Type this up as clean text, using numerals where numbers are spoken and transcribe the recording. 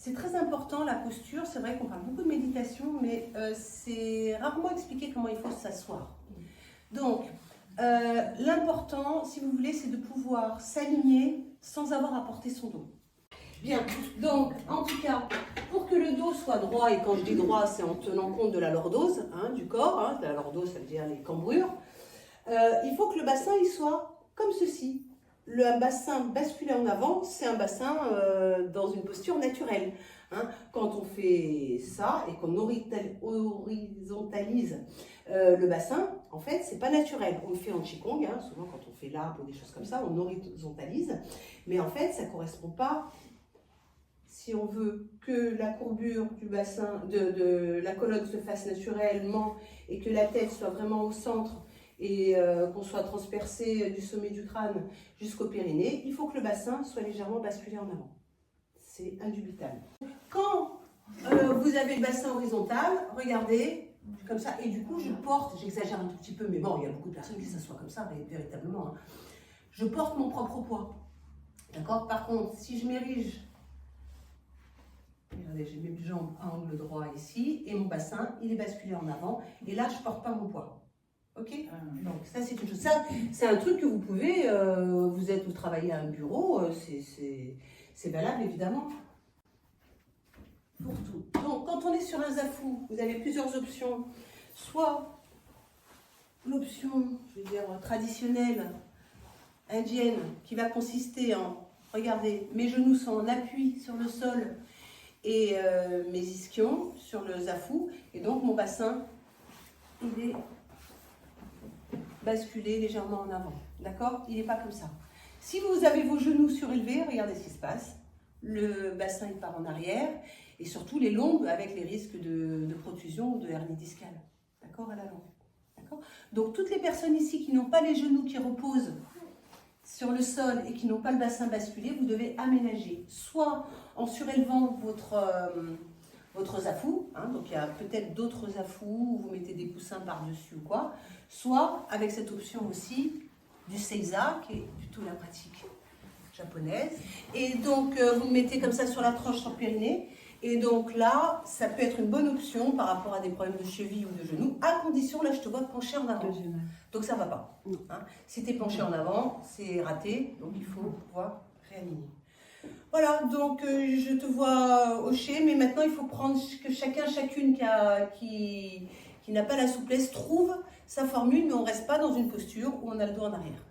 C'est très important la posture, c'est vrai qu'on parle beaucoup de méditation, mais c'est rarement expliqué comment il faut s'asseoir. Donc, l'important, si vous voulez, c'est de pouvoir s'aligner sans avoir à porter son dos. Bien, donc, en tout cas, pour que le dos soit droit, et quand je dis droit, c'est en tenant compte de la lordose du corps, la lordose, ça veut dire les cambrures, il faut que le bassin il soit comme ceci. Le bassin basculé en avant, c'est un bassin dans une posture naturelle. Quand on fait ça et qu'on horizontalise le bassin, en fait, c'est pas naturel. On le fait en Qigong, souvent quand on fait l'arbre ou des choses comme ça, on horizontalise. Mais en fait, ça ne correspond pas. Si on veut que la courbure du bassin, de la colonne se fasse naturellement et que la tête soit vraiment au centre, et qu'on soit transpercé du sommet du crâne jusqu'au périnée, il faut que le bassin soit légèrement basculé en avant. C'est indubitable. Quand vous avez le bassin horizontal, regardez, comme ça, et du coup je porte, j'exagère un tout petit peu, mais bon, il y a beaucoup de personnes qui s'assoient comme ça, véritablement. Je porte mon propre poids. D'accord? Par contre, si je m'érige, regardez, j'ai mes jambes à angle droit ici, et mon bassin, il est basculé en avant, et là, je ne porte pas mon poids. Ok, donc ça c'est une chose. Ça, c'est un truc que vous pouvez, vous travaillez à un bureau, c'est valable évidemment pour tout. Donc quand on est sur un zafou, vous avez plusieurs options. Soit l'option, je veux dire, traditionnelle, indienne, qui va consister en, regardez, mes genoux sont en appui sur le sol et mes ischions sur le zafou, et donc mon bassin, il est basculer légèrement en avant, d'accord? Il n'est pas comme ça. Si vous avez vos genoux surélevés, regardez ce qui se passe. Le bassin il part en arrière et surtout les lombes avec les risques de protrusion ou de hernie discale, d'accord, à la longue. D'accord? Donc toutes les personnes ici qui n'ont pas les genoux qui reposent sur le sol et qui n'ont pas le bassin basculé, vous devez aménager, soit en surélevant votre zafou, donc il y a peut-être d'autres zafous où vous mettez des coussins par-dessus ou quoi, soit avec cette option aussi du seiza, qui est plutôt la pratique japonaise. Et donc vous le mettez comme ça sur la tranche sur le périnée, et donc là, ça peut être une bonne option par rapport à des problèmes de cheville ou de genou, à condition, là je te vois pencher en avant. Donc ça ne va pas. Si tu es penché en avant, c'est raté, donc il faut pouvoir réaligner. Voilà, donc je te vois hocher, mais maintenant il faut prendre que chacune qui n'a pas la souplesse trouve sa formule, mais on ne reste pas dans une posture où on a le dos en arrière.